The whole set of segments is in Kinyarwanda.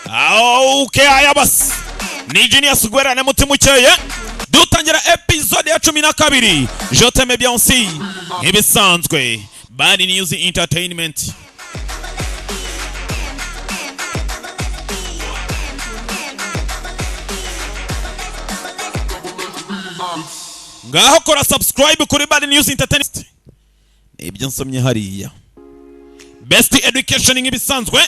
Okay, ayabas. Ni Genius Gwera na mutima ukeye. Dutangira episode ya 12. Je t'aime bien aussi. Ibisanzwe. Bad News Entertainment. Ngaho kora subscribe kuri Bad News Entertainment. Ibyo nsomye hariya. Best Education nk'ibisanzwe.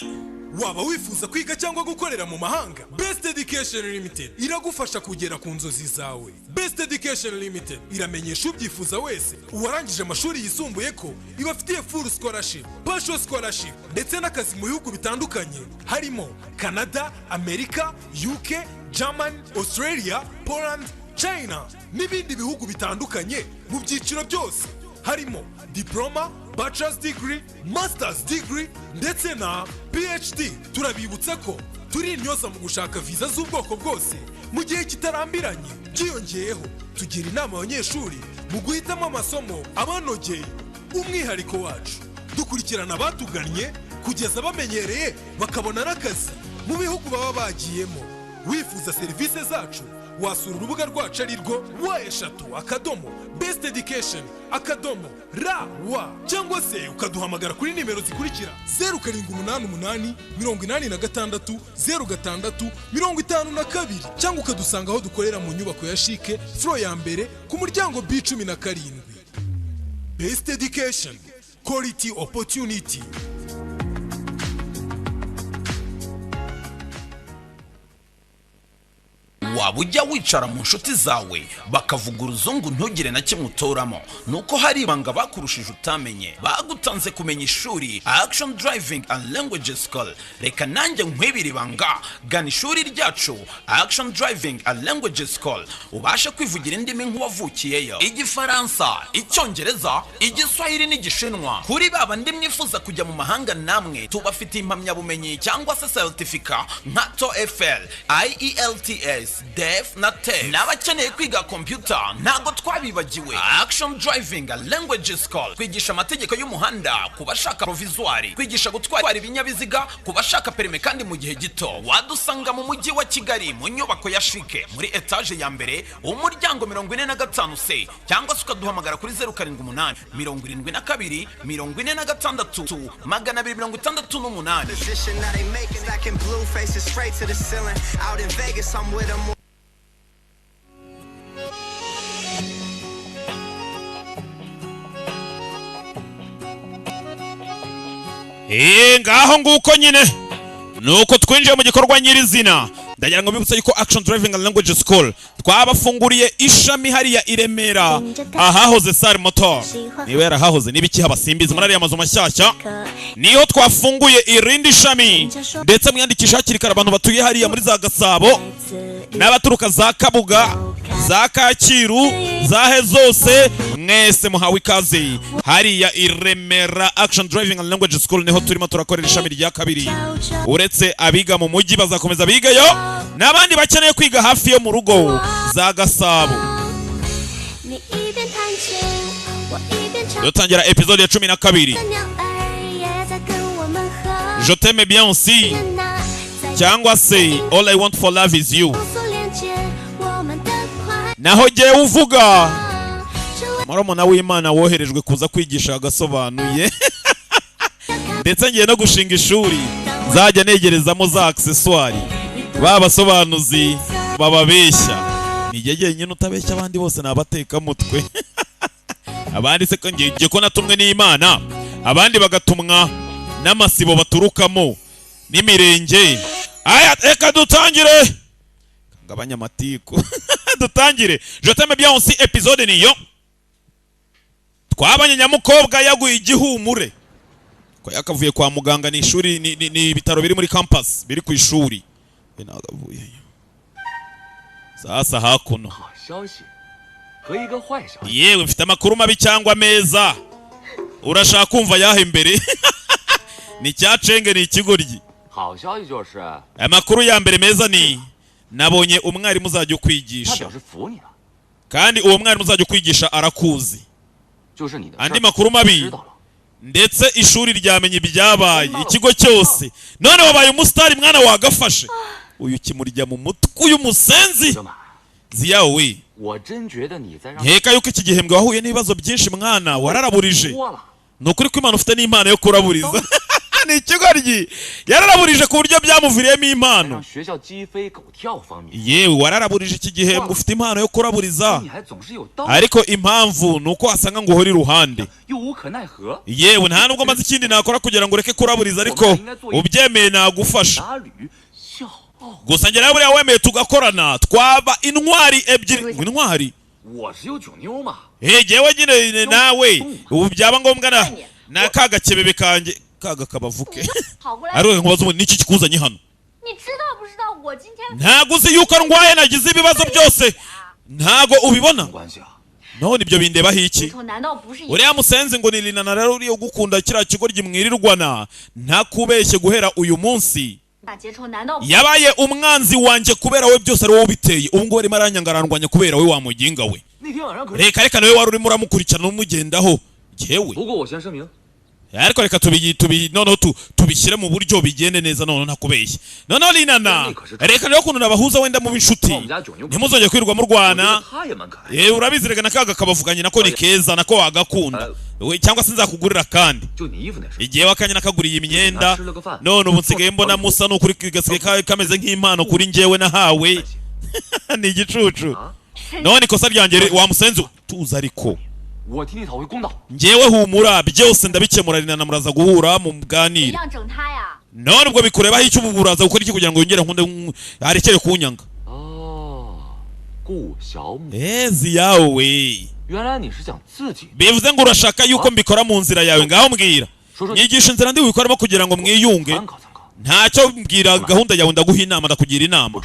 Waba wifuza kwiga cyangwa gukorera mu mahanga? Best Education Limited iragufasha kugera ku nzozi zawe. Best Education Limited iramenyesha ubyifuza wese uwarangije amashuri yisumbuye ko ibafitiye full scholarship, partial scholarship ndetse n'akazi mu bihugu bitandukanye harimo Canada, America, UK, Germany, Australia, Poland, China n'ibindi bihugu bitandukanye mu byiciro byose harimo diploma, bachelor's degree, master's degree ndetse na PhD. Turabibutsa ko turi intyoza mu gushaka visa z'ubwoko bwose mu gihe kitarambiranye. Byiyongeyeho tugira inama abanyeshuri mu guhitamo amasomo abanogeye. Umwihariko wacu dukurikirana abatugannye kugeza bamenyereye bakabona n'akazi mu bihugu baba bagiyemo. Wifuza serivisi zacu wasura urubuga rwacu arirwo wa cyangwa se ukaduhamagara kuri nimero zikurikira 0788 86 06 52 cyangwa ukadusanga aho dukorera mu nyubako ya Chic floor ya mbere ku muryango B17. Best Education, quality opportunity. Waba ujya wicara mu nshuti zawe bakavuga uruzungu ntugire na kimwe utoramo, nuko hari ibanga bakurushije utamenye. Bagutanze kumenya ishuri Action Driving and Language School. Reka nanjye nkwibira ibanga, gana ishuri ryacu Action Driving and Language School ubashe kwivugira indimi nk'uwavukiyeyo: Igifaransa, Icyongereza, Igiswahili n'Igishinwa. Kuri baba ndi mwifuza kujya mu mahanga namwe tubafite impamyabumenyi cyangwa se certificate nka TOEFL, IELTS, DEF na TEF. N'abakeneye kwiga computer ntago twabibagiwe. Action Driving and Language School kwigisha amategeko y'umuhanda kubashaka provisoire, kwigisha gutwara ibinyabiziga kubashaka perime kandi mu gihe gito. Wadusanga mu mujyi wa Kigali mu nyubako ya Chic muri etage ya mbere umuryango 45C, cyangwa se ukaduhamagara kuri 078 72 46 288. Ngaho nguko nyine nuko twinjiye mu gikorwa nyirizina. Ndagira ngo bibutse yuko Action Driving and Language School twabafunguriye ishami hariya i Remera ahahoze Sar Motor. Niwe yarahahoze nibiki habasimbiza muri ariya mazu mashyashya, niho twafunguye irindi shami. Ndetse mwiyandikisha hakiri kare abantu batuye hariya muri za Gasabo n'abaturuka za Kabuga, za Kacyiru, zahe zose mwese muhawe ikaze hariya i Remera. Action Driving and Language School niho turimo turakorera ishami rya kabiri. Uretse abiga mu mujyi bazakomeza bigayo, n'abandi bakeneye kwiga hafi yo mu rugo za Gasabo. Dutangira episode ya 12. Je t'aime bien aussi cyangwa se All I want for love is you. Naho jye uvuga maromona w'Imana woherejwe kuza kwigisha agasobanuye ndetse ngiye no gushinga ishuri zajya negerezamo za accessoire babasobanuzi bababeshya. Nigegeye nyine utabeshya abandi bose nabateka mutwe abandi se ko ngiye ko natumwe n'Imana, abandi bagatumwa n'amasibo baturukamo n'imirenge. Aya eka dutangire ngabanya matiko dutangire. Je t'aime bien aussi episode niyo twabanye nyamukobwa yaguye igihumure ko yakavuye kwa muganga. Ni ishuri ni ibitaro biri muri campus biri ku ishuri nagavuye sasa hakuno. Yewe mfite amakuru mabi cyangwa meza, urashaka kumva yahe imbere? Ni cyacenge ni ikigoryi. Amakuru ya mbere meza ni nabonye umwarimu uzajya kwigisha, kandi uwo mwarimu uzajya kwigisha arakuzi. Andi makuru mabi ndetse ishuri ryamenye ibyabaye ikigo cyose none wabaye umusitari mwana wagafashe uyu kimurya mu mutwe uyu musenzi Ziyawo we nkeka yuko iki gihembwe wahuye n'ibibazo byinshi mwana wararaburije ni ukuri ko Imana ufite n'impano yo kuraburiza ni ikigoryi yararaburije ku buryo byamuviriyemo impano yewe wararaburije iki gihembwe ufite impano yo kuraburiza ariko impamvu ni uko wasanga ngo uhore iruhande yewe nta nubwo maze ikindi nakora kugira ngo ureke kuraburiza ariko ubyemeye nagufasha gusa njye nawe buriya wemeye tugakorana twaba intwari ebyiri intwari jewe nyine nawe ubu byaba ngombwa na kagakebebe kanjye kaga kabavuke ariko nkubaza ubu niki kikuzanye hano ntago uzi yuko ndwaye nagize ibibazo byose ntago ubibona none ibyo bindebaho iki uriya musenzi ngo nirinana rero uriyo gukunda kiriya kigo ryimwirirwana ntakubeshye guhera uyu munsi yabaye umwanzi wanjye kubera we byose ari wowe ubiteye ubu ngubu arimo aranyangarandwanya kubera we wamuginga we reka nawe wari urimo uramukurikirana umugendaho yewe ariko reka noneho tubishyire mu buryo bigende neza noneho ntakubeshye noneho Rinana reka rero ukuntu nabahuza wenda mu b'inshuti ntimuzongere kwirirwa murwana urabizi reka nakaga kabavuganye nako ni keza nako wagakunda cyangwa se nzakugurira kandi igihe wakanye nakaguriye imyenda none ubu nsigaye mbona musa n'ukuri gasigaye kameze nk'impano kuri njyewe nahawe ni igicucu none ikosa ryanjye wamusenzi tuza ariko njyewe humura byose ndabikemura Rinana muraza guhura mu bwanire none ubwo bikurebaho icyo ubu uraza gukora iki kugira ngo yongere nkunde arekere kunyanga Ziyawo we bivuze ngo urashaka yuko mbikora mu nzira yawe ngaho mbwira nyigisha inzira ndi wikoramo kugira ngo mwiyunge ntacyo mbwira gahunda yawe ndaguha inama ndakugira inama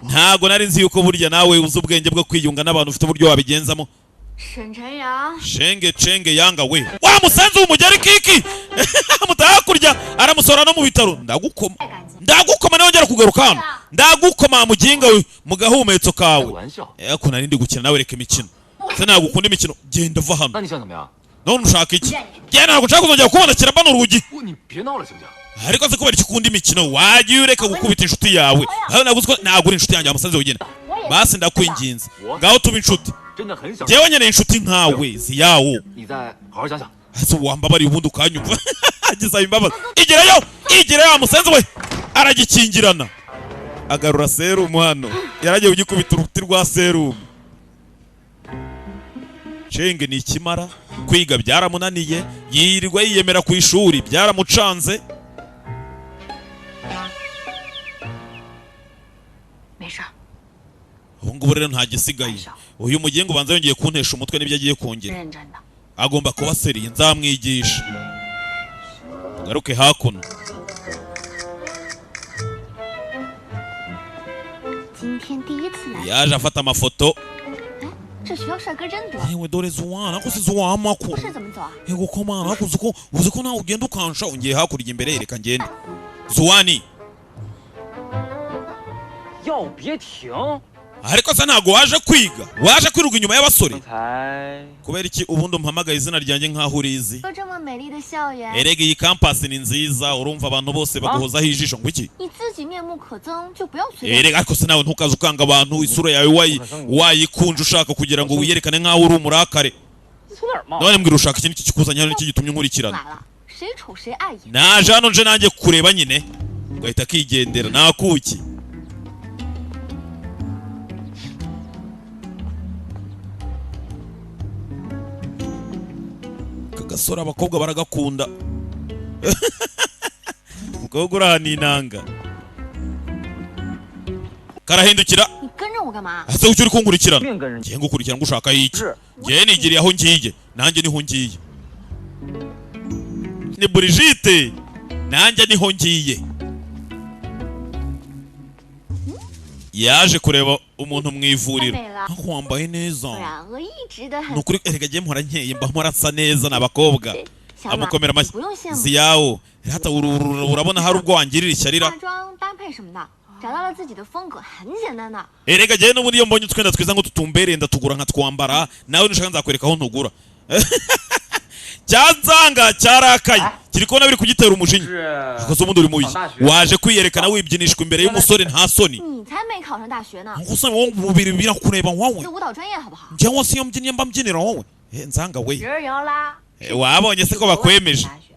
ntago nari nzi yuko burya nawe uzi ubwenge bwo kwiyunga n'abantu ufite uburyo wabigenzamo Shenge yanga we wa musenzi w'umugeri kiki mutahakurya aramusora no mu bitaro ndagukoma nawe ngera kugaruka hano ndagukoma muginga we mu gahumetso kawe ko nari ndi gukina nawe reka imikino se nagukunda imikino genda va hano none ushaka iki genda ntabwo nshaka kuzongera kubona kirabana urugi ariko se kubera ikikunda imikino wagiye ureka gukubita inshuti yawe aho naguzwe nagura inshuti yanjye amusenzi wugenda basi ndakwinginze ngaho tuba inshuti jewe nyene inshuti nkawe Ziyawo ase wambabari ubundi ukanyumva agize imbabazi igereyo amusenzi we aragikingirana agarura serumu hano yaragiye ugikubita uruti rwa serumu Shenge ni ikimara kwiga byaramunaniye yirirwa yiyemera ku ishuri byaramucanze ubu ngubu rero nta gisigaye uyu mugengo ubanza yongeye kuntesha umutwe n'ibyo agiye kongera agomba kuba seriye nzamwigisha garuke hakuno yaje afata amafoto yewe dore Zuwana ako si Zuwama ko yego komana ako uzi ko nawe ugenda ukansha ongeye hakurya imbere reka ngende Zuwani ariko se ntago waje kwiga waje kwiruka inyuma y'abasore kubera iki ubundi umpamagaye izina ryanjye nkaho urizi erega iyi campus ni nziza urumva abantu bose baguhozaho ijisho ngo iki erega ariko se nawe ntukaze ukanga abantu isura yawe wayikunje ushaka kugira ngo wiyerekane nkaho uri umurakare none mbwira ushaka ikintu kikuzanya n'iki gitumye nkurikirana naje hano nje nanjye kureba nyine ugahita kigendera nakuki gasora abakobwa baragakunda umukobwa urahana inanga karahindukira ase ucyo uri kunkurikirana ngiye ngukurikirana ngushaka iki ngiye nigiriye aho ngiye nanjye niho ngiye ni Brigitte nanjye niho ngiye yaje kureba umuntu mu ivuriro aho wambaye neza nukuri erega giye mpora nkeye mba mpora nsa neza n'abakobwa amukomera amashyi Ziyawo hata urabona hari ubwo wangirira ishyarira erega giye n'ubundi iyo mbonye utwenda twiza ngo tutumbereye ndatugura nkatwambara nawe nushaka nzakwereka aho ntugura cyanzanga cyarakaye kiri kubona biri kugitera umujinya akoze ubundi uri mubi waje kwiyerekana wibyinishwa imbere y'umusore nta soni 你才没考上大学呢， gusa wowe mubiri birakureba wowe 是舞蹈专业好不好？ njyewe si yo mbyinnye mba mbyinira wowe nzanga we 人摇啦， wabonye se ko bakwemeje 大学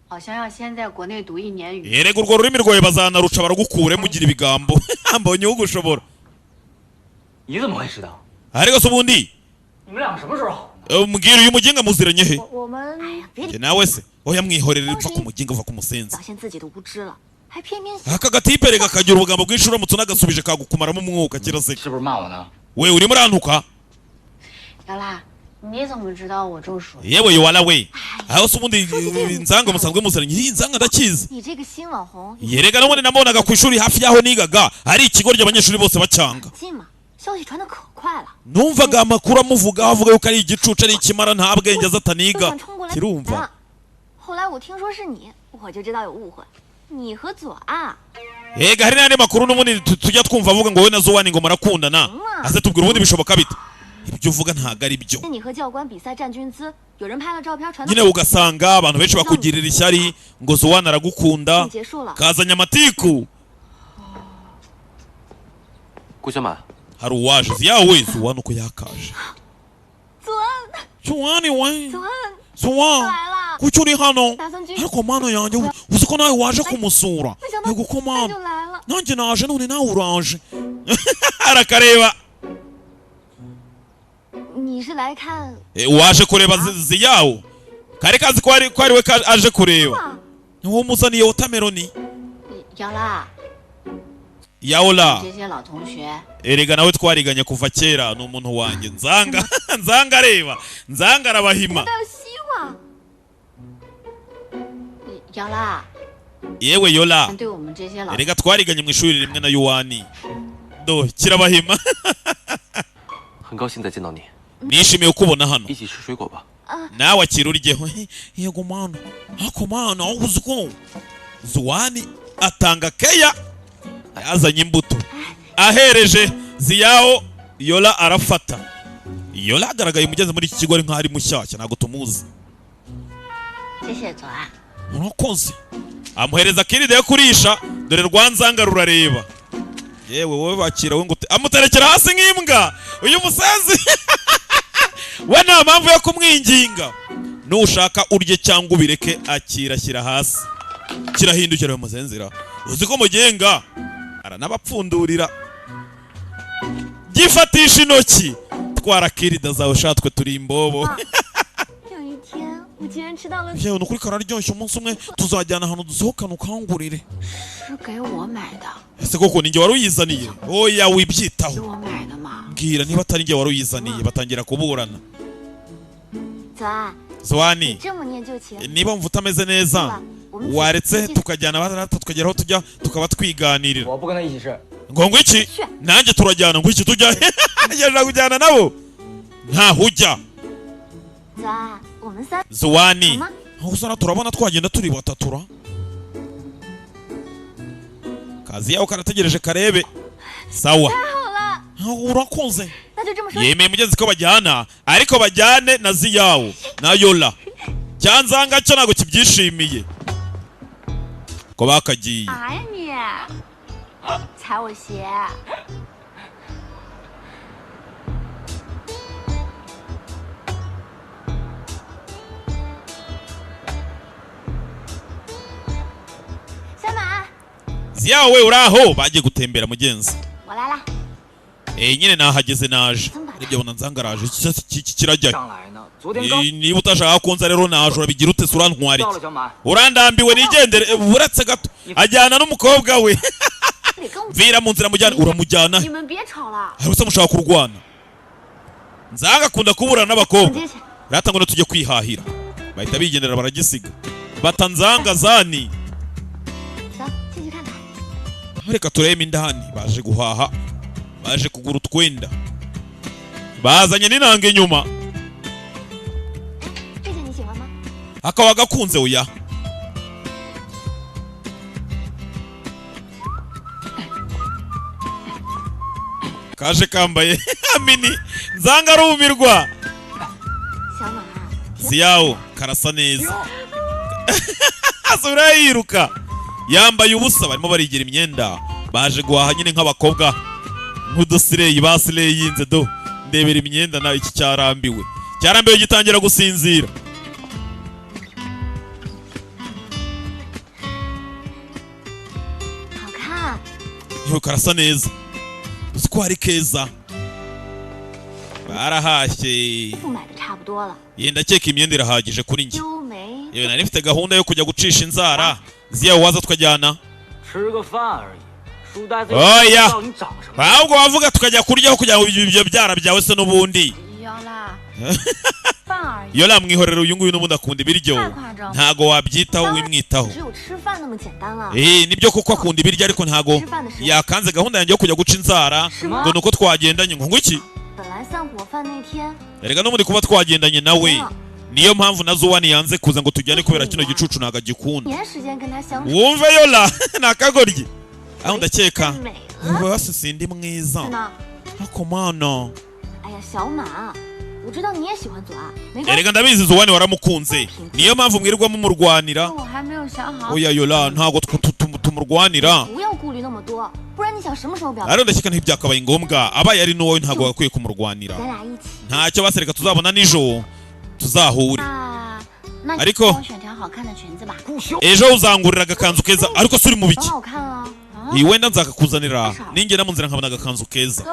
好像要先在国内读1年语。 erega urwo rurimi rwawe bazanaruca baragukure mugira ibigambo mbonye ugushobora 你怎么会知道？ ariko se ubundi 你们俩什么时候好？ mbwira uyu muginga muziranye he 我们 别 Njye nawe se oya mwihorere upfa ku muginga uva ku musenzi 表现自己的无知了，还偏偏 aka gatipe rega kagira ubugambo bwinshi uramutse unagasubije kagukumaramo umwuka kiraseka 是不是骂我呢？ we urimo urantuka 摇啦，你怎么知道我中暑？ yewe yowala we aho se ubundi nzanga musanzwe muziranye iyi nzanga ndakizi 你这个新网红 yerega n'ubundi nabonaga ku ishuri hafi y'aho nigaga ari ikigo ry'abanyeshuri bose bacyanga 近嘛，消息传得可快了， numvaga amakuru amuvuga avuga yuko ari igicucu ari ikimara nta bwenge aza 都 ataniga 想冲过来 kirumva 了。后来我听说是你，我就知道有误会。你和左岸， ega hari n'andi makuru n'ubundi tujya twumva avuga ngo wowe na Zuwani ngo murakundana ase tubwira ubundi bishoboka bite ibyo uvuga ntago ari byo 你和教官比赛占军资，有人拍了照片传到 nyine ugasanga abantu benshi bakugirira ishyari ngo Zuwani aragukunda 结束了。 kazanya amatiku 顾小满， hari uwaje yawe Zuwani uko yakaje 左岸， Zuwani we 左岸 Zuwani 来了， kuki uri hano 打算军 ariko mana yanjye uzi ko nawe waje kumusura 没想到 yego ko 他 mana 就来了。 nanjye naje none nawe uraje arakareba 你是来看 waje kureba ziyawo kare kazi ko ari we aje kureba 啊？ niwo muzaniye wotameroni 摇啦， yaola 这些老同学， erega nawe twariganye kuva kera ni umuntu wanjye nzanga nzanga areba nzanga arabahima 还有希望。 摇啦， yewe yola 对我们这些老 erega twariganye mu ishuri rimwe na yuwani do kirabahima 很高兴再见到你， nishimiye kukubona hano 一起吃水果吧。 nawe akira uryeho yego mana ako mana aho uzi ko Zuwani atanga keya yazanye imbuto ahereje ziyawo yola arafata yola agaragaye umugeze muri iki kigo ari nk'aho ari mushyashya ntabwo tumuzi 谢谢左岸。 murakoze amuhereza kiride yo kurisha dore rwanzanga rurareba yewe wowe bakira we ngo amuterekera hasi nk'imbwa uyu musazi we nta mpamvu yo kumwinginga nushaka urye cyangwa ubireke akira shyira hasi kirahindukira muzenzira uzi ko mugenga aranabapfundurira gifatisha intoki twara kirida zawe shatwe turi imbobo 有一天，我竟然吃到了 yewe nukuri kararyoshye umunsi umwe tuzajyana ahantu dusohokana ukangurire 是给我买的， ese koko ninjye wari uyizaniye oya 是 wibyitaho 我买的嘛。 mbwira niba atari njye wari uyizaniye batangira kuburana 左岸， Zuwani 这么念旧情， niba mvuta ameze neza waretse tukajyana abatarata tukagera aho tujya tukaba twiganirira 我不跟他一起吃。 ngo iki nanjye turajyana ngo iki tujya yajya kujyana nabo ntaho ujya 左岸，我们三 Zuwani 好吗？ aho usana turabona twagenda turi batatura kazi yawe karategereje karebe sawa 太好了， urakoze 那就这么说。 yemeye mugenzi ko bajyana ariko bajyane na ziyawo na yola cyanzanga cyo ntabwo kibyishimiye ko bakagiye 啥呀你？踩我鞋？ 小马， ziyawo we uraho bagiye gutembera mugenzi 我来了。 nyine nahageze naje nibyo bona nzanga araje iki kirajyayo 上来呢，昨天刚 niba utashaka kunza rero naje urabigira ute se urantwara 到 iki 了小满， urandambiwe nigendere uretse gato ajyana n'umukobwa we 得跟我， vira mu nzira mujyana uramujyana 你们别吵了， hari se mushaka kurwana nzanga akunda kuburana 我 n'abakobwa 接去。 rata ngo tujye kwihahira bahita bigendera baragisiga bata nzanga zani 走，进去看看。 reka turebe indani baje guhaha baje kugura utwenda bazanye n'inanga inyuma 这件你喜欢吗？ akaba gakunze oya kaje kambaye mini nzanga arumirwa 小马， Ziyawo karasa neza. Asubira yiruka. Yambaye ubusa barimo barigira imyenda. Baje guhaha nyine nk'abakobwa. Nk'udusireyi basireyi yinze do. Ndebera imyenda na iki cyarambiwe. Cyarambiwe gitangira gusinzira. Yo karasa neza. Uziko ari keza. Barahashye. Yenda cyeka imyenda irahagije kuri njye. Yewe nari mfite gahunda yo kujya gucisha inzara. Ziyawo waza tukajyana. Oya. Ahubwo wavuga tukajya kuryaho kugira ngo ibyo byara byawe se n'ubundi. Yola mwihorero uyu nguyu n'ubundi akunda ibiryo. Ntago wabyitaho wimwitaho. Nibyo kuko akunda ibiryo ariko ntago yakanze gahunda yanjye yo kujya guca inzara ngo nuko twagendanye ngo iki? Erega no muri kuba twagendanye nawe. Niyo mpamvu na Zuwani yanze kuza ngo tujyane kubera kino gicucu naga gikunda. Wumve Yola nakagorye. Aho ndakeka. Wase sindi mwiza. Akomana. Erega ndabizi Zuwani waramukunze. Niyo mpamvu mwirirwa mumurwanira. Oya Yola ntago tumurwanira. Ariko ndakeka ntibyakabaye ngombwa. Abaye ari n'uwowe ntago wakwiye kumurwanira. Ntacyo basereka tuzabona nijoro. Tuzahura. Ariko ejo uzangurira agakanzu keza ariko suri mu biki? Wenda nzakakuzanira ninge na munzira nkabona agakanzu keza.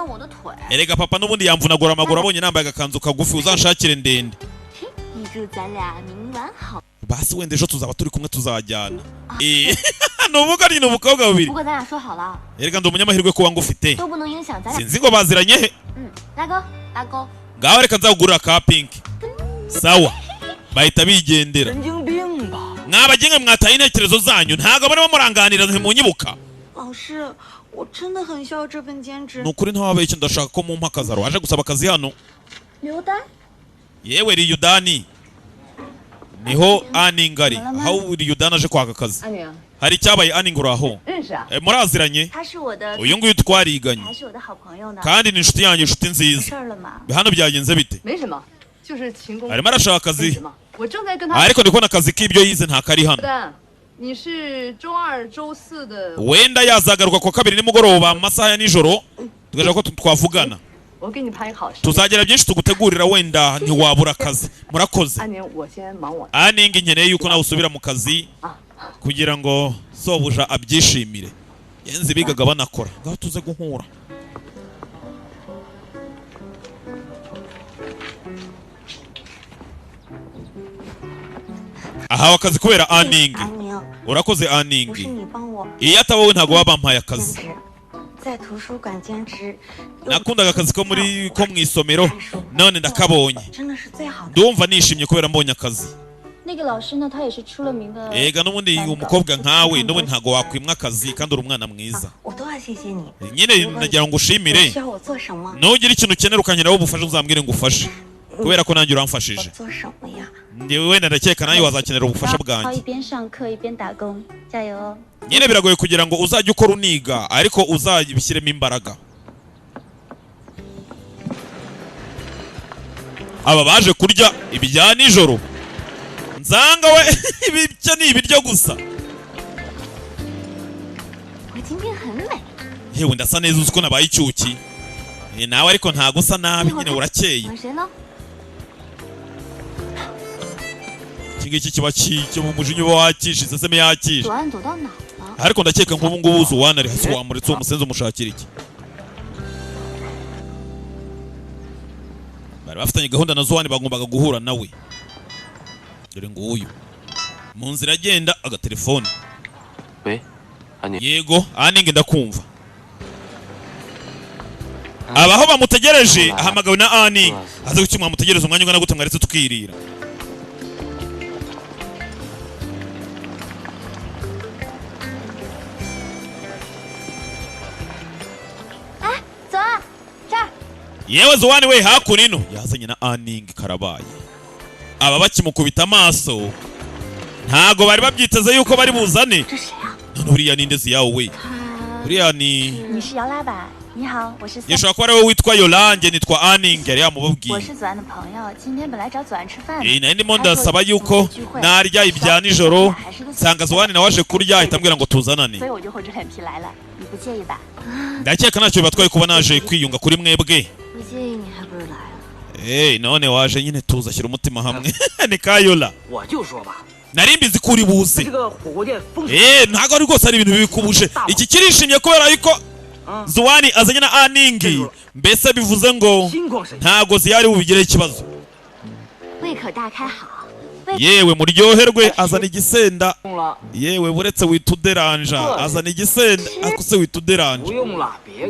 Erega papa n'ubundi yamvunagura amaguru abonye nambaye agakanzu kagufi uzanshakire ndende. Basi wenda ejo tuzaba turi kumwe tuzajyana. Nuvuga ari n'ubukobwa bubiri. Erega ndi umunyamahirwe kuba ngufite. Sinzi ngo baziranye he. Ngaho reka nzagurira ka pink. Sawa. Bahita bigendera. Mwabagenga mwataye intekerezo zanyu ntago barimo muranganira ntimunyibuka. Nukuri ntawabaye icyo ndashaka ko mu mpakazaro waje gusaba akazi hano. Yewe Riyudani. Niho Aningari. Aho Riyudani aje kwaka akazi. Hari icyabaye Aningura aho. Muraziranye. Uyu nguyu twariganye. Kandi ni inshuti yanjye inshuti nziza. Hano byagenze bite? Arimo arashaka akazi. Ariko ndikubona akazi k'ibyo yize nta kari hano. Wenda yazagaruka kwa kabiri nimugoroba mu masaha ya nijoro tugaje ko twavugana. Tuzagera byinshi tugutegurira wenda ntiwabura akazi. Murakoze. Aningi nkeneye yuko nawe usubira mu kazi kugira ngo sobuja abyishimire. Yenze bigaga banakora. Ngaho tuze guhura. Aha wakazi kubera Aningi. Urakoze Aningi. Iyo atabawe ntago wabampaye akazi. Nakundaga akazi ko mu isomero none ndakabonye. Ndumva nishimye kubera mbonye akazi. Ega n'ubundi umukobwa nkawe n'ubundi ntago wakwimwa akazi kandi uri umwana mwiza. Nyine nagira ngo ushimire. Nugira ikintu ukenera ukanyiraho ubufasha uzambwire ngo ufashe. Kubera ko nanjye uramfashije. Ndiwe wenda ndakeka nawe wazakenera ubufasha bwanjye. Nyine biragoye kugira ngo uzajye ukora uniga ariko uzabishyiremo imbaraga. Aba baje kurya ibya nijoro. Nzanga we ibyo ni ibiryo gusa. Yewe ndasa neza uzi ko nabaye icyuki. Nawe ariko ntago usa nabi nyine urakeye. Iki kiba cyo mu mujinyo wakishize seme yakishe. Ariko ndakeka nk'ubu ngubu Zuwani ari hasi wamuretse umusenzo umushakira iki. Bari bafitanye gahunda na Zuwani bagombaga guhura nawe. Dore ngo uyu mu nzira agenda agatelefone. Yego Aningi ndakumva. Abaho bamutegereje ahamagawe na Aningi. Aze gukimwa mutegereza umwanya ungana gute mwaretse tukirira. Yewe Zuwani we hakunino yazanye na Aningi karabaye. Aba bakimukubita amaso ntago bari babyiteze yuko bari buzane. None uriya ninde Ziyawo we? Uriya ni 你好，我是 yashobora kuba ari wowe witwa Yola njye nitwa Anning yari 我 yamubabwiye 是左安的朋友，今天本来找左安吃饭的。 nari ndimo ndasaba yuko narya ibya nijoro nsanga Zoani nawe aje kurya ahita ambwira ngo tuzanane 所以我就厚着脸皮来了，你不介意吧？ ndakeka ntacyo bibatwaye kuba naje kwiyunga kuri mwebwe 不介意你还不如来了。 none waje nyine tuza shyira umutima hamwe ni ka Yola 我就说吧， nari mbizi ko uri buze 这个火锅店风水 ntago ari rwose ari ibintu bibikubuje iki kirishimye kubera yuko Zoani azanye na Anning mbese bivuze ngo 心旷神怡。 ntago ziyari bubigireho ikibazo 胃口大开好， yewe muryoherwe azana igisenda 用了， yewe buretse wita uderanja azana igisenda ariko se wita 不 uderanja 用了，别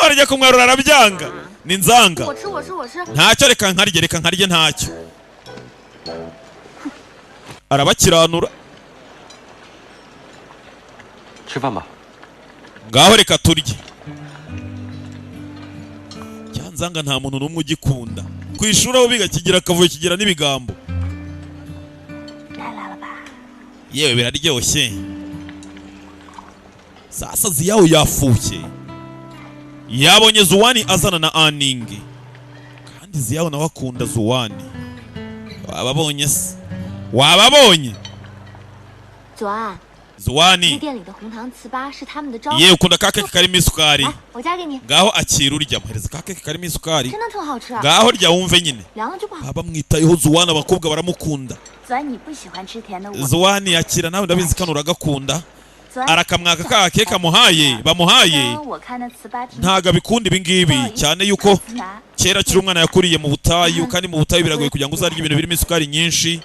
barajya kumwarura arabyanga ni nzanga 我吃我吃我吃。 ntacyo reka nkarye ntacyo arabakiranura 吃饭吧。 ngaho reka turye cyanzanga nta muntu n'umwe ugikunda ku ishuri aho biga kigira akavuyo kigira n'ibigambo 来了吧？ yewe biraryoshye sasa ziyaho yafushye yabonye Zoani azana na Anning kandi ziyaho nawe akunda Zoani wababonye se wababonye 左安， Zoani 那店里的红糖糍粑是他们的招牌。 yewe ukunda ka keke karimo isukari 来，我夹给你， ngaho akira urya muhereza ka keke karimo isukari 真的特好吃， ngaho rya wumve nyine 凉了就不好。 baba mwitayeho Zoani abakobwa baramukunda 左安，你不喜欢吃甜的，我 Zoani akira nawe ndabizi kano uragakunda 左安 arakamwaka ka keke bamuhaye 我看那糍粑挺 ntago abikunda ibi ngibi cyane yuko 拿。 kera akiri umwana yakuriye mu butayu kandi mu butayu biragoye kugira ngo uzarye ibintu birimo isukari nyinshi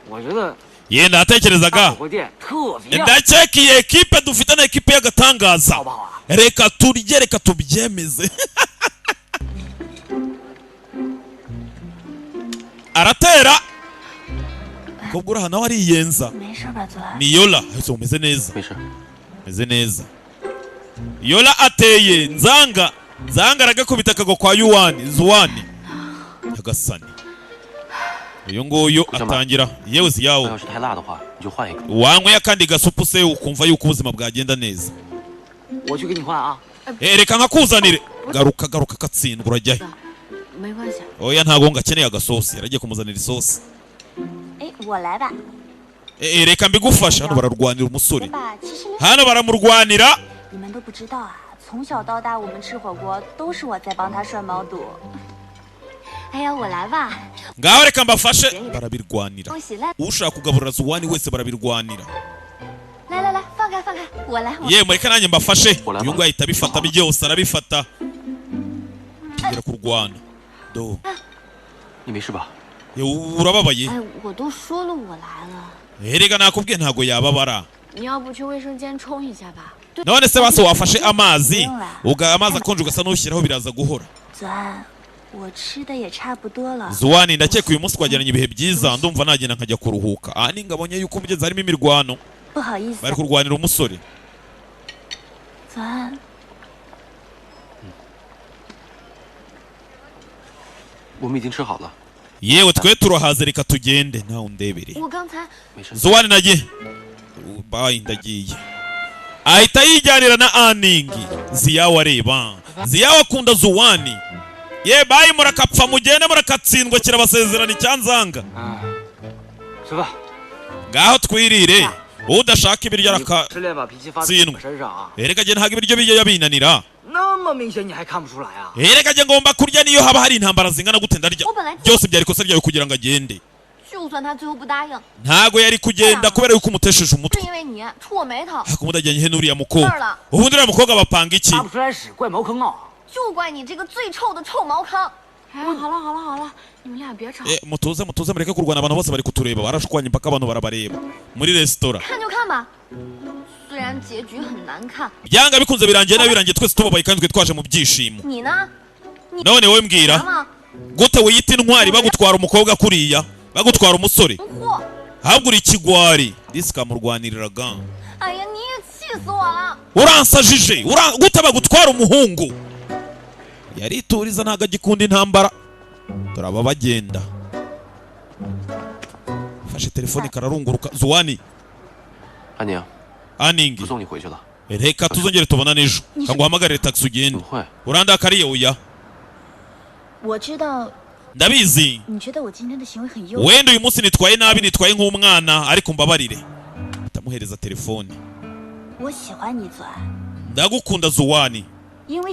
我觉得 yenda yatekerezaga 火锅店特别好， ndakeka iyi ekipe dufite na ekipe y'agatangaza 好不好啊？ reka turye reka tubyemeze aratera kobwa uraha nawe ariyenza 没事吧，左安？ ni Yola ahise umeze neza 没事， meze neza Yola ateye nzanga aragakubita akago kwa Zoani nyagasani uyu nguyu atangira yewe 那 ziyawo 要是太辣的话，你就换一个。 wanywe akandi gasupu se ukumva yuko ubuzima bwagenda neza 我去给你换啊。 reka nkakuzanire garuka gatsindwa urajyahe 没关系。 oya ntago ngakeneye agasosi yaragiye kumuzanira isosi 哎，我来吧。 reka mbigufasha hano bararwanira umusore 吧，其实 hano baramurwanira 你们都不知道啊，从小到大我们吃火锅都是我在帮他涮毛肚。哎呀，我来吧。 ngaho reka mbafashe barabirwanira 恭喜来， ushaka kugaburira Zoani wese barabirwanira 来来来，放开放开，我来。我 yewe mureke nanjye mbafashe Urabona? uyu nguyu ahita abifata byose arabifata tugera kurwana do 你没事吧？ urababaye 哎，我都说了我来了， erega nakubwiye ntago yababara 你要不去卫生间冲一下吧？ none se base wafashe amazi amazi akonje ugasa n'ushyiraho biraza guhora 左安，我吃的也差不多了。 Zoani ndakeka uyu munsi twagiranye ibihe byiza ndumva nagenda nkajya kuruhuka Anning abonye yuko umugezi harimo imirwano 不好意思， bari kurwanira umusore 左安， 我们已经吃好了， yewe twe turahaze reka tugende nawe undebere 我刚才 没事。 Zoani nagiye bayi ndagiye ahita yijyanira na Anning ziyawo areba ziyawo akunda Zoani ye bayi murakapfa mugende murakatsindwa kirabasezerana icyanzanga 吃饭。 ngaho twirire udashaka ibiryo 你失恋把脾气发在我身上啊？ erega jye ntabwo ibiryo bijya yabinanira 那么明显你还看不出来啊？ erega jye ngomba kurya niyo haba hari intambara zingana gute ndarya byose byari ikosa ryawe kugira ngo agende 就算他最后不答应， ntago yari kugenda kubera yuko umutesheje 是 umutwe 因为你触我眉头， ariko ubundi ajyanye he n'uriya 事儿 mukobwa 了， ubundi uriya mukobwa bapanga iki 拔不出来屎怪茅坑啊！ 就怪你这个最臭的臭茅坑。哎，好了好了好了，你们俩别吵， mutuze mureke kurwana abantu bose bari kutureba barashwanye mpaka abantu barabareba muri resitora 看就看吧。虽然结局很难看， byanga bikunze birangiye nabi birangiye twese tubabaye kandi twe twaje mu byishimo 你呢？ none wowe mbwira 什么？ gute wiyita intwari bagutwara umukobwa kuriya bagutwara umusore 嚯！ ahubwo uri ikigwari disikamurwaniriraga 哎呀，你也气死我了！ uransajije gute bagutwara umuhungu yarituriza ntago agikunda intambara turaba bagenda fashe telefone kararunguruka Zoani 安宁， Anning 不送你回去了。reka tuzongere tubonane ejo kanguhamagarire taxi ugende urandakariye oya ndabizi wenda uyu munsi nitwaye nabi nitwaye nk'umwana ariko mbabarire ndamuhereza telefone ndagukunda Zuwani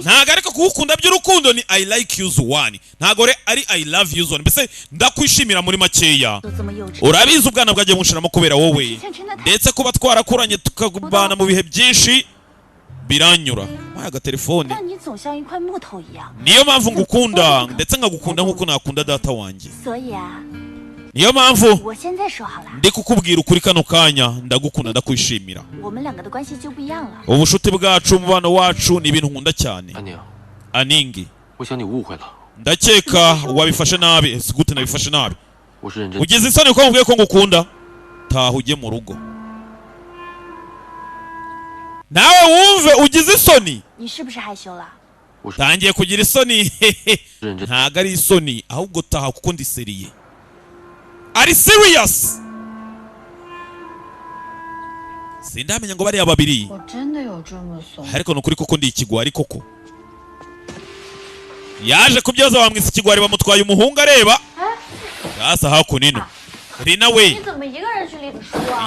ntago ariko kuwukunda by'urukundo ni I like you Zuwani ntago ari I love you Zuwani mbese ndakwishimira muri makeya urabizi ubwana bwagiye munshiramo kubera wowe ndetse kuba twarakuranye tukagubana mu bihe byinshi biranyura waye agatelefone niyo mpamvu ngukunda ndetse nkagukunda nk'uko nakunda data wanjye niyo mpamvu ndi kukubwira ukuri kano kanya ndagukunda ndakwishimira ubushuti bwacu umubano wacu ni ibintu nkunda cyane Aningi ndakeka wabifashe nabi gute nabifashe nabi ugize isoni ko mubwiye ko ngukunda taha ujye mu rugo nawe wumve ugize isoni tangiye kugira isoni ntago ari isoni ahubwo taha kuko ndi seriye ari serious sindamenya ngo bariya babiri ariko nukuri koko ndi ikigwari koko yaje kubyoza bamwise ikigwari bamutwaye umuhungu areba sasa hakunino Rina we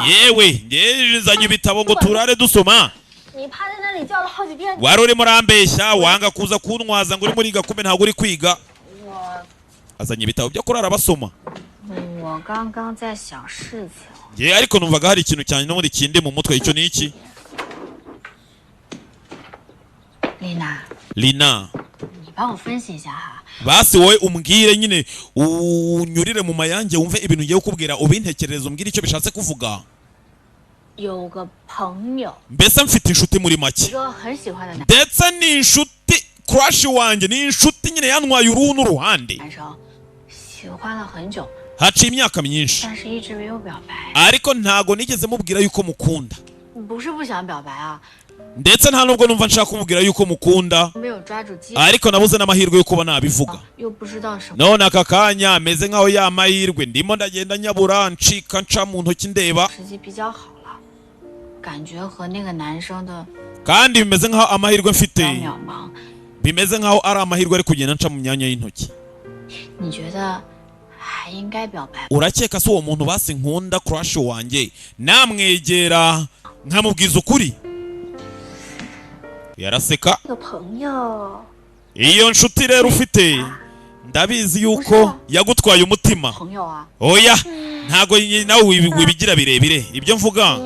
yewe ngezanye ibitabo ngo turare dusoma wari uri murambeshya wanga kuza kuntwaza ngo uri muri gakume ntago uri kwiga azanye ibitabo byo kurara basoma ye ariko numvaga hari ikintu cyane no muri kindi mu mutwe icyo ni iki Lina basi wowe umbwire nyine unyurire mu mayange wumve ibintu ngiye kukubwira ubintekerereza umbwire icyo bishatse kuvuga mbese mfite inshuti muri make ndetse ni inshuti crush wanjye ni inshuti nyine yantwaye uruhu n'uruhande haciye imyaka myinshi ariko ntago nigeze mubwira yuko mukunda ndetse nta nubwo numva nshaka kumubwira yuko mukunda ariko nabuze n'amahirwe yo kuba nabivuga none aka kanya ameze nkaho ya mahirwe ndimo ndagenda nyabura ncika nca mu ntoki ndeba kandi bimeze nkaho amahirwe mfite bimeze nkaho ari amahirwe ari kugenda nca mu myanya y'intoki urakeka se uwo muntu basi nkunda crush wanjye namwegera nkamubwiza ukuri yaraseka iyo nshuti rero ufite ndabizi yuko yagutwaye umutima oya ntago nawe wibigira birebire ibyo mvuga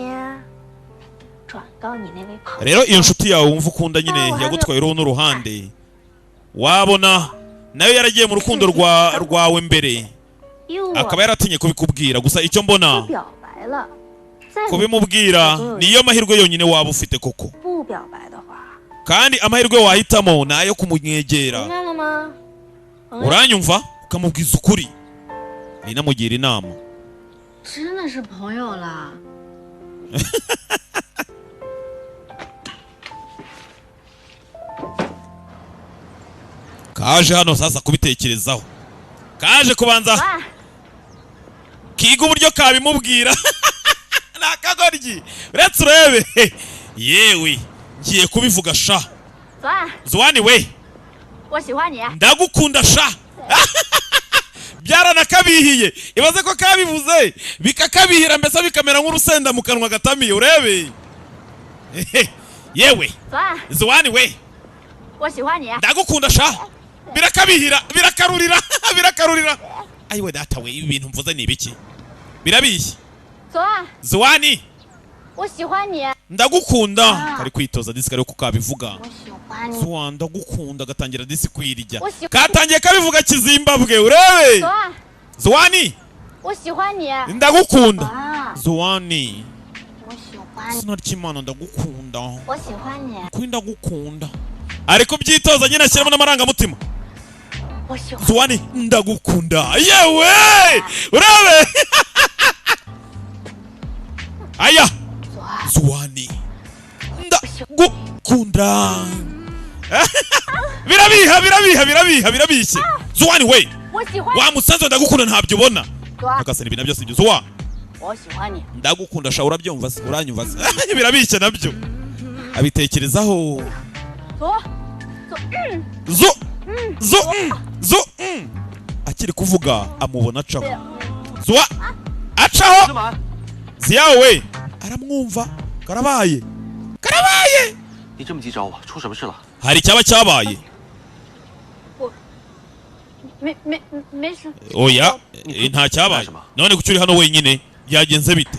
rero iyo nshuti yawe wumva ukunda nyine yagutwaye uruhu n'uruhande wabona nayo yaragiye mu rukundo rwawe mbere akaba yaratinye kubikubwira gusa icyo mbona kubimubwira niyo mahirwe yonyine waba ufite koko kandi amahirwe wahitamo ni ayo kumwegera uranyumva ukamubwiza ukuri ninamugira inama kaje hano sasa kubitekerezaho kaje kubanza kiga uburyo kabimubwira nakagoryi uretse urebe yewe ngiye kubivuga sha Zuwani we ndagukunda sha byaranakabihiye ibaze ko kabivuze bikakabihira mbese bikamera nk'urusenda mu kanwa gatamiye urebe yewe Zuwani we ndagukunda sha birakabihira birakarurira ayiwe data we ibi bintu mvuze ni ibiki birabishye Zuwani ndagukunda kari kwitoza disi kari kukabivuga Zuwani ndagukunda gatangira disi kwirya katangiye kabivuga kizimbabwe urebe Zuwani ndagukunda Zuwani sina ry'Imana ndagukunda kwinda gukunda ariko byitoza nyine ashyiramo n'amarangamutima Zuwani ndagukunda yewe urebe aya Zuwani ndagukunda birabishye Zuwani we wa musanze ndagukunda ntabyo ubona akasana ibintu byose ibyo Zuwa ndagukunda sha urabyumva uranyumva birabishye nabyo abitekerezaho. 走， zo akiri kuvuga amubona acaho. Zwa acaho ziyawe aramwumva. Karabaye 你这么急找我，出什么事了？ hari icyaba cyabaye. 没事。 Oya nta cyabaye. None kucyuri hano wenyine byagenze bite?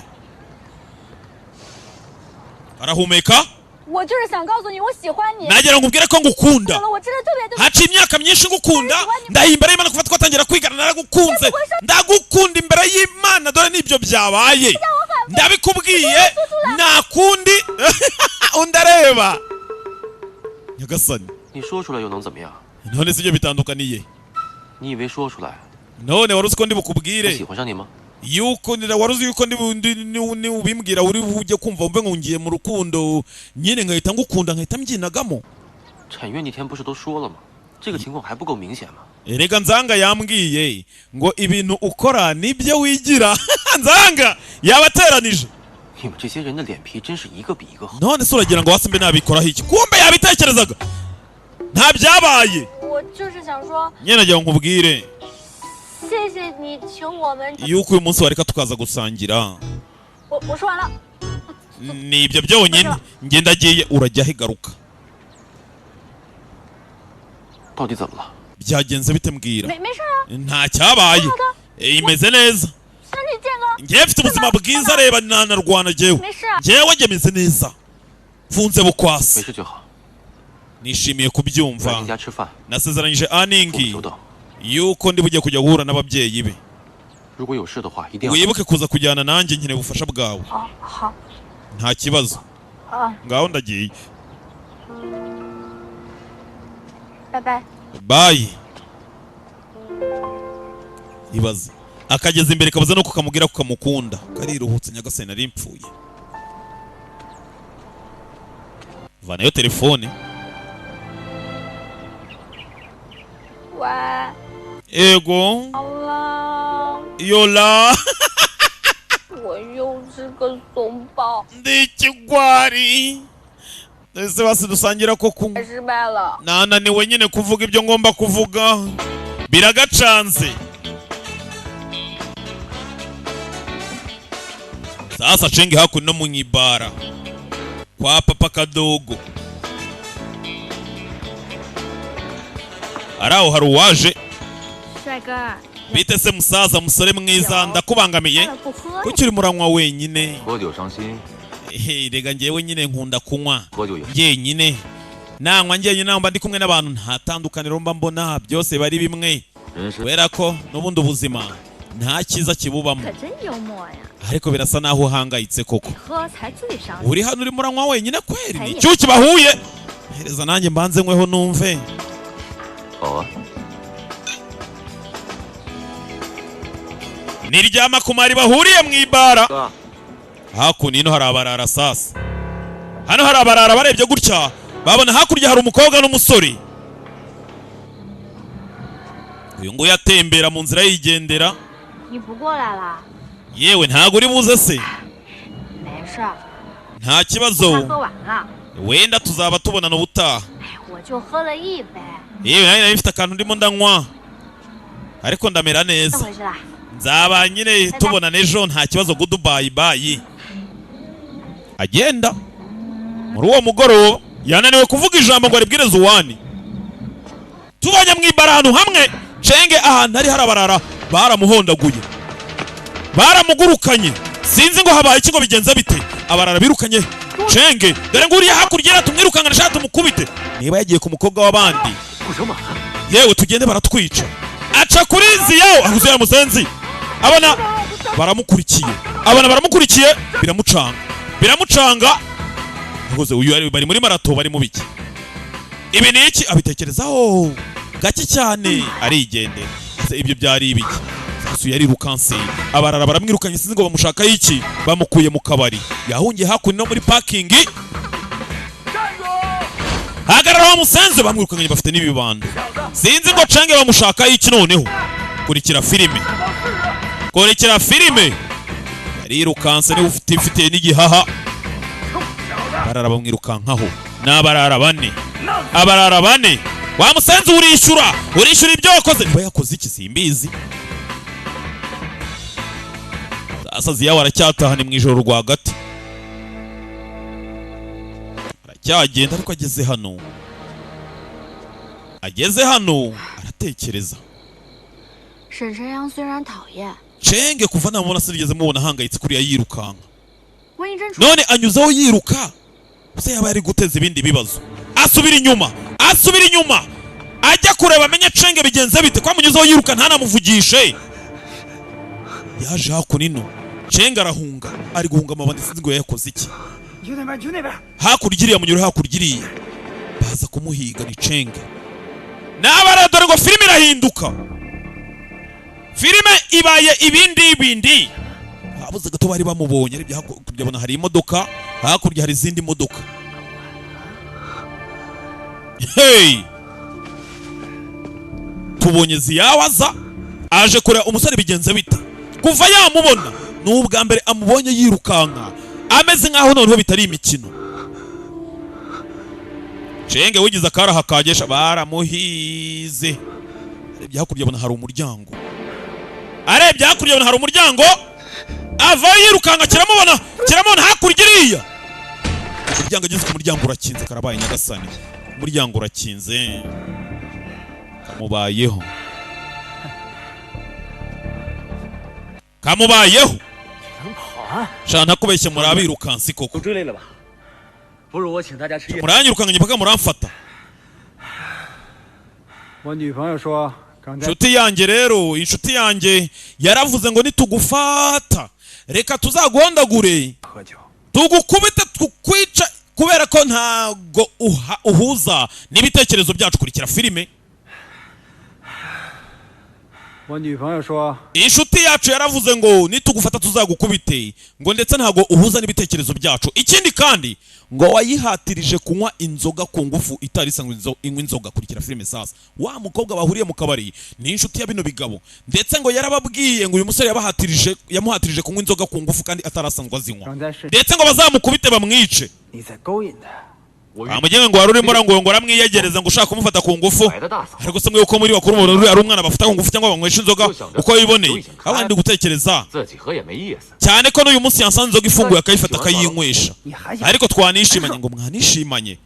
Arahumeka. 我就是想告诉你，我喜欢你。 Nagira ngubwire ko ngukunda. 我真的特别对不起。 Haci imyaka myinshi ngukunda. Ndahimbara y'Imana kuva twatangira kwigana naragukunze. Ndagukunda imbere y'Imana dore nibyo byabaye. Ndabikubwiye nakundi undareba. Nyagasani. 你说出来又能怎么样？ None sibyo bitandukaniye. 你以为说出来 None waruzi ko ndi 我 bukubwire 喜欢上你吗？ yuko waruzi yuko ndi ubimbwira uri ujye kumva mbe ngungiye mu rukundo nyine ngahita ngukunda ngahita mbyinagamo. 产业那天不是都说了吗？这个情况还不够明显吗？ Erega Nzanga yambwiye ngo ibintu ukora nibyo wigira. Nzanga yabateranije. 你们这些人的脸皮真是一个比一个厚。 None se uragira ngo wasimbe nabikoraho iki? Kumbe yabitekerezaga. Nta byabaye. 我就是想说， Nyine nagira ngo nkubwire 谢谢你请我们。 yuko uyu munsi wareka tukaza gusangira. 我说完了。 Nibyo byonyine nge ndagiye urajya hegaruka. 到底怎么了？ Byagenze bite mbwira? 没事啊， Nta cyabaye. Imeze neza. 身体健康。 Ngewe mfite ubuzima bwiza reba nanarwana jewe. 没事啊。 Ngewe ngemeze neza. Mfunze 没 bukwasi. 事就好。 Nishimiye 我来 kubyumva. 你家吃饭， Nasezeranyije 我们 Aningi 久等。 yuko ndi bugiye kujya guhura n'ababyeyi be. 如果有事的话，一定要。 Wibuke kuza kujyana nanjye nkeneye ubufasha bwawe. 好好 Nta kibazo. 啊， Ngaho ndagiye. 拜拜。 Bye. Ibaze. Akageza imbere kabuza no kukamubwira ko kamukunda. Kariruhutse Nyagasani nari mpfuye. Vanayo telefone. 喂， Ego. 好了， Yola. 我又是个怂包， Ndi ikigwari. Ese basi dusangira ko kunywa. 失败了。 Nananiwe nyine kuvuga ibyo ngomba kuvuga. Biragacanze. Sasa Chenge hakuno mu nyibara. Kwa papa Kadogo. Araho hari uwaje. 帅哥， Bite se musaza musore mwiza ndakubangamiye. 不喝 Kuki uri muranywa wenyine? 喝酒伤心， Rega ngewe nyine nkunda kunywa. 喝酒也是。 Jyenyine. Nanywa njyenyine namba ndi kumwe n'abantu nta tandukaniro mba mbona byose bari bimwe. 人生 Kubera ko n'ubundi ubuzima nta cyiza kibubamo. 可真幽默呀！ Ariko birasa naho uhangayitse koko. 喝才最伤心。 Uri hano uri muranywa wenyine kweri ni cyuki bahuye. Hereza nanjye mbanze nkweho numve. 好啊。 Niryama ku mari bahuriye mu ibara. 哥， Hakuno ino hari abarara sasa. Hano hari abarara barebye gutya. Babona hakurya hari umukobwa n'umusore. Uyu nguyu atembera mu nzira yigendera. 你不过来了？ Yewe ntago uri buze se. 没事儿， Nta 他 kibazo. 喝完了。 Wenda tuzaba tubonana ubutaha. 哎，我就喝了一杯， Yewe nari mfite akantu ndimo ndanywa. Ariko ndamera 怎么 neza. 回事啦？ Nzaba nyine tubonana ejo nta kibazo goodbye bye. Agenda. Muri uwo mugoroba yananiwe kuvuga ijambo ngo aribwire Zuwani. Tubanye mu ibara ahantu hamwe. Chenge ahantu hari harabarara baramuhondaguye. Baramugurukanye. Sinzi ngo habaye ikigo bigenza bite. Abarara birukanye. Chenge dore ngo uriya hakurya tumwirukanga nashaka tumukubite. Niba yagiye ku mukobwa w'abandi. 不什么？ Yewe tugende baratwica. Aca kuri Ziyawo ahuze ya musenzi. Abana baramukurikiye. Abana baramukurikiye biramucanga. Biramucanga. Ahuze uyu bari muri marato bari mu biki. Ibi ni iki abitekerezaho gake cyane arigendera. Ese ibyo byari ibiki? Sasu yari rukanse. Abarara baramwirukanye sinzi ngo bamushaka iki. Bamukuye mu kabari. Yahungiye hakuno muri parking. Hagarara wa musenzi bamwirukanye bafite n'ibibando. Sinzi ngo Chenge bamushaka iki noneho. Kurikira filime. Kurikira filime. Yari rukanse ni ufite n'igihaha. barara bamwirukankaho n'abarara bane abarara bane wa musenzi urishyura ibyo wakoze niba yakoze iki simbizi sasa Ziyawo aracyatahana mu ijoro rwagati aracyagenda ariko ageze hano aratekereza Chenge kuva namubona sinigeze mubona ahangayitse kuriya yirukanka none anyuzaho yiruka se yaba yari guteza ibindi bibazo asubira inyuma ajya kureba amenye Chenge bigenze bite kwa munyuzaho yiruka ntanamuvugishe yaje hakunino Chenge arahunga ari guhunga amabandi sinzi ngo yakoze iki hakurya iriya munyura hakurya iriya baza kumuhiga ni Chenge n'abara dore ngo filime irahinduka filime ibaye ibindi habuze gato bari bamubonye ari hakurya hari imodoka hakurya hari izindi modoka hey tubonye Ziyawo aje kureba umusore bigenze bite kuva yamubona n'ubwa mbere amubonye yirukanka ameze nkaho noneho bitari imikino Chenge wigize akara hakagesha baramuhize arebye hakurya hari umuryango ava yirukanka kiramubona hakurya iriya umuryango ageze ku muryango urakinze karabaye nyagasani umuryango urakinze kamubayeho shana ntakubeshye murabirukansi koko muranyirukanganye mpaka muramfata inshuti yanjye rero inshuti yanjye yaravuze ngo nitugufata reka tuzaguhondagure tugukubite tukwica kubera ko ntago uhuza n'ibitekerezo byacu kurikira filime inshuti yacu yaravuze ngo nitugufata tuzagukubite ngo ndetse ntago uhuza n'ibitekerezo byacu ikindi kandi ngo wayihatirije kunywa inzoga ku ngufu itari isanzwe inywa inzoga kurikira filime sasa wa mukobwa bahuriye mu kabari ni inshuti ya bino bigabo ndetse ngo yarababwiye ngo uyu musore yamuhatirije kunywa inzoga ku ngufu kandi atarasanzwe azinywa ndetse ngo bazamukubite bamwice amujyenge ngo warurimo ngo aramwiyegereza ngo ushaka kumufata ku ngufu ariko se mwe uko muri bakuru umuntu ari umwana bafata ku ngufu cyangwa banywesha inzoga uko yiboneye abandi gutekereza cyane ko n'uyu munsi yansanze inzoga ifunguye akayifata akayinywesha ariko twanishimanye ngo mwanishimanye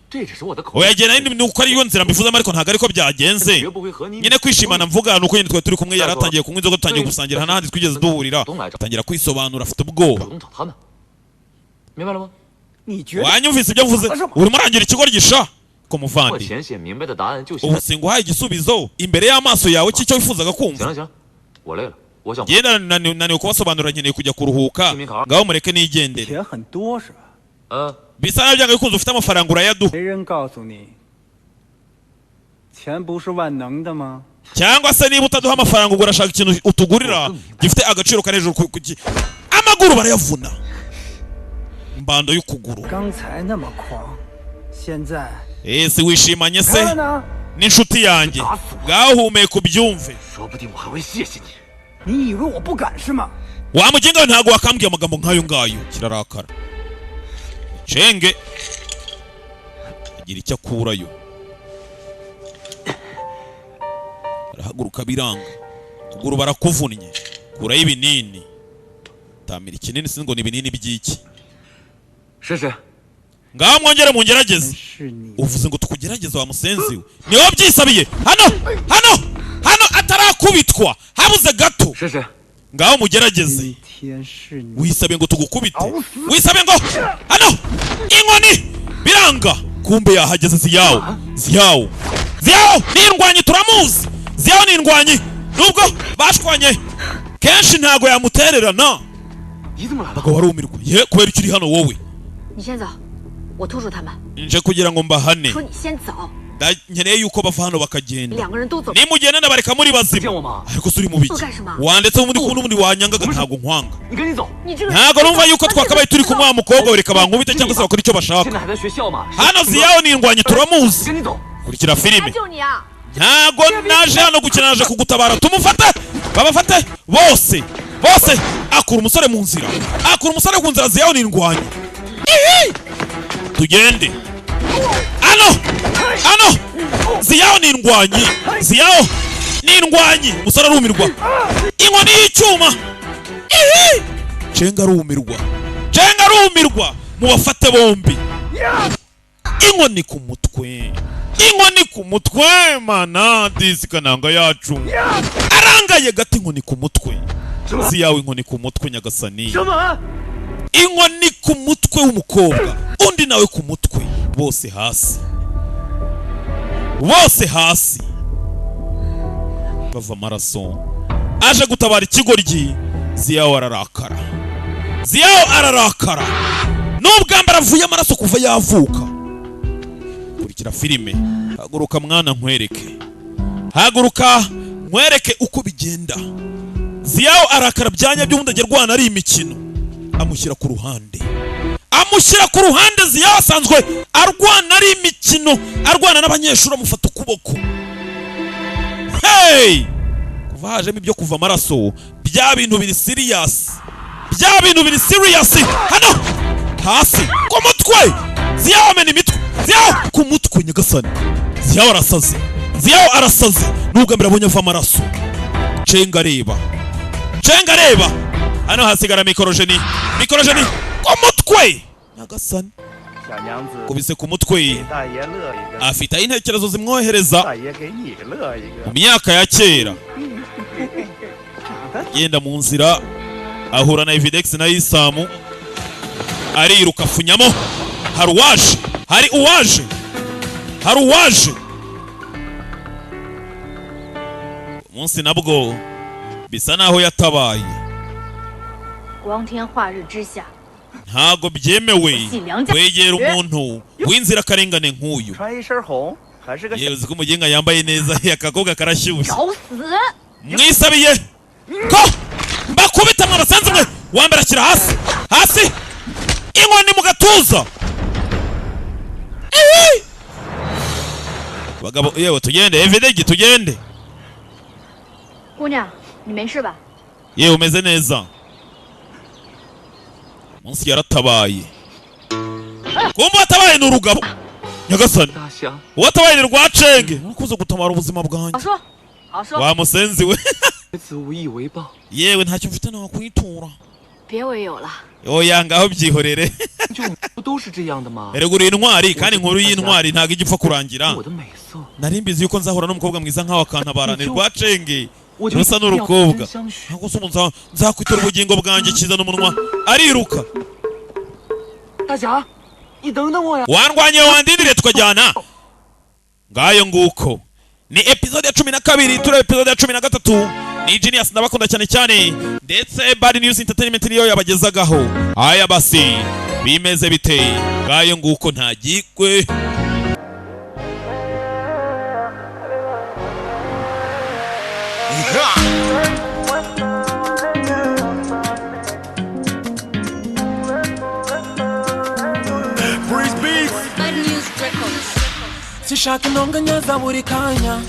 oyagena ni uko ari yo nzira mbivuzamo ariko ntago ariko byagenze nyine kwishimana mvuga nuko nyine twe turi kumwe yaratangiye kunywa inzoga dutangiye gusangira n'ahandi twigeze duhurira tangira kwisobanura afite ubwoba wanyumvise ibyo avuze urimo urangira ikigo gisha ko muvandi ubu singuhaye igisubizo imbere y'amaso yawe cy'icyo wifuzaga kumva ngenda naniwe kubasobanurira nkeneye kujya kuruhuka ngaho mureke nigendere bisa naho byanga bikunze ufite amafaranga urayaduha cyangwa se niba utaduha amafaranga ubwo urashaka ikintu utugurira gifite agaciro kari hejuru amaguru barayavuna mbando y'ukuguru ese wishimanye se n'inshuti yanjye ngaho humeka ubyumve wamugenga ntago wakambwiye amagambo nk'ayo ngayo kirarakara Chenge agira icyo akurayo arahaguruka biranga ukuguru barakuvunnye kurayo ibinini tamira ikinini sinzi ngo ni ibinini by'iki ngaho mwongere mungerageze uvuze ngo tukugerageze wa musenzi niwe byisabiye hano atarakubitwa habuze gato ngaho mugerageze wisabe ngo tugukubite wisabe ngo hano inkoni biranga kumbe yahageze Ziyawo n'indwanyi turamuzi Ziyawo n'indwanyi nubwo bashwanye kenshi ntago yamutererana bagabo barumirwa ye kubera icyo uri hano wowe nje kugira ngo mbahane nkeneye yuko bava hano bakagenda nimugenda ndabareka muri bazima ariko suri mu biki wandetse muri kuntu muri wanyangaga ntago nkwanga ntago numva yuko twakabaye turi kumwe wa mukobwa wereka bankubite cyangwa se bakora icyo bashaka hano Ziyawo n'indwanyi turamuzi kurikira filime ntago naje hano gukina naje kugutabara tumufate babafate bose akura umusore mu nzira Ziyawo n'indwanyi tugende. Ano Ziyao ni indwanyi. Ziyao ni indwanyi. Musore arumirwa. Inkoni y'icyuma. Cenga arumirwa. Mubafate bombi. Inkoni ku mutwe mana disi kananga yacu. Arangaye gati inkoni ku mutwe. Ziyao inkoni ku mutwe nyagasani. Inkoni ku mutwe w'umukobwa. Undi nawe ku mutwe. Bose hasi. Bava amaraso. Aje gutabara ikigoryi. Ziyao ararakara. N'ubwambara avuye amaraso kuva yavuka. Kurikira filime. Haguruka mwana nkwereke uko bigenda. Ziyao arakara byanya by'ubundi agerwana ari imikino. Amushyira ku ruhande. Ziyao asanzwe arwana ari imikino. Arwana n'abanyeshuri amufata ukuboko. Hey! Kuva hajemo ibyo kuva amaraso. Bya bintu biri serious. Hano! Hasi! Ku mutwe! Ziyao amena imitwe! Ziyao! Ku mutwe nyagasani! Ziyao arasaze! Nubwo mbere abonye ava amaraso. Cenga areba! Hano hasigara mikorojeni! Ku mutwe! Nyagasani! Kubise ku mutwe. Afite intekerezo zimwohereza mu myaka ya kera. Yenda mu nzira ahura na Evidex na Isamu. Ariruka afunyamo. Hari uwaje. Umunsi nabwo bisa naho yatabaye. Ntago byemewe kwegera umuntu w'inzira karengane nk'uyu. Yewe ko umugenga yambaye neza yakakobwa karashyushye. Mwisabiye ko mbakubita mwabasanze mwe wambara kira hasi inkoni mu gatuza. Bagabo yewe tugende Evidegi tugende. Kunya, ni menshi ba? Yewe umeze neza. Munsi yaratabaye. Kumba atabaye n'urugabo. Nyagasani. Watabaye ni Rwacenge. Nukuze gutamara ubuzima bwanjye. Wa musenzi we. Yewe ntacyo mfite nawe kwitura. Oya ngaho byihorere. Erego intwari kandi inkuru y'intwari ntago igipfa kurangira. Narimbizi yuko nzahura n'umukobwa mwiza nkawe akantabarana Rwacenge. Rusa n'urukobwa. Ntago se umuntu nzakwitura ubugingo bwanjye kiza n'umunwa. Ariruka. Wandwanye wandindire tukajyana. Ngayo nguko. Ni episode ya 12 turebe episode ya 13. Ni Genius ndabakunda cyane ndetse Bad News Entertainment niyo yabagezagaho. Aya basi bimeze biteye. Ngayo nguko ntagikwe. Sishaka intonganya za buri kanya.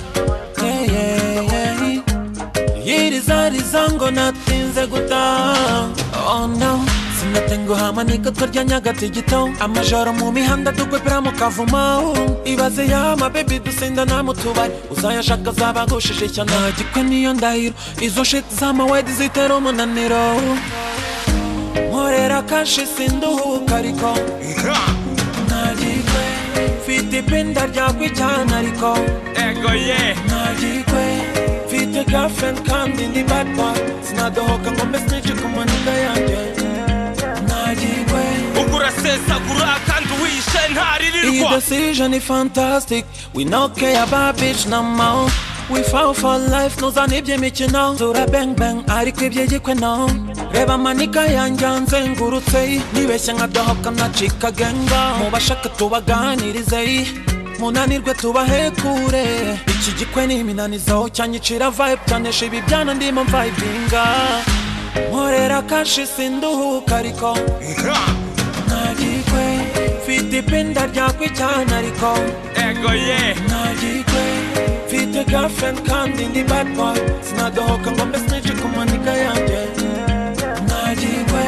Yirizariza ngo natinze gutaha. Oh no, sinatenguha amanika twarya nyagatigito. Amajoro mu mihanda dukwepera mu kavumo. Ibaze ya baby dusendana mu tubari. Uzayashaka zabagushije cyane. Ntagikwe niyo ndahiro. Izo shit z'amawedi zitera umunaniro. Nkorera kashi sinduhuka ariko ntagikwe. Fite penda ryagwe cyane ariko ego ye ntagikwe. Fite girlfriend kandi ndi bad boy. Sinadohoka ngo mbe snitch ku manika yanjye. Ntagikwe. Ugura sesagura kandi wishe ntaririrwa. The decision is fantastic. We no care about bitch no more. We fall for life no zanibye mikino. Tura bang bang ariko ibyegikwe no. Reba manika yanjye ngurutse. Nibeshya nkadohoka nacika genga. Mubashaka tubaganirize. Munanirwe tubahekure. Iki gikwe ni iminanizo cyanyicira vibe cyanesha ibi byana ndimo vibinga. Nkorera kashi sinduhuka ariko ntagikwe. Fite penda ryagwe cyane ariko ego ye ntagikwe. Fite girlfriend kandi ndi bad boy. Sinadohoka ngo mbe snitch ku manika yanjye. Ntagikwe.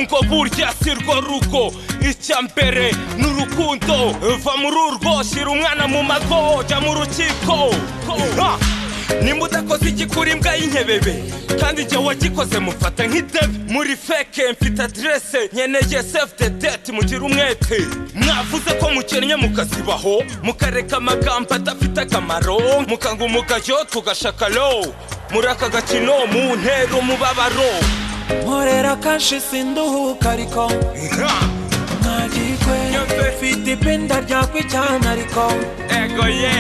ngo burya si rwo rugo icya mbere n'urukundo va muri urwo shyira umwana mu mago jya mu rukiko nimba udakoze igikura imbwa y'inkebebe kandi njye wagikoze mufata nk'idebe muri feke mfite adresse nkeneye save the date mugire umwete mwavuze ko mukennye mukasibaho mukareka amagambo adafite akamaro mukanga umugayo tugashaka low muri aka gakino mu ntero umubabaro nkorera kashi sinduhuka ariko ntagikwe mfite ipinda ryakwicyana ariko ego ye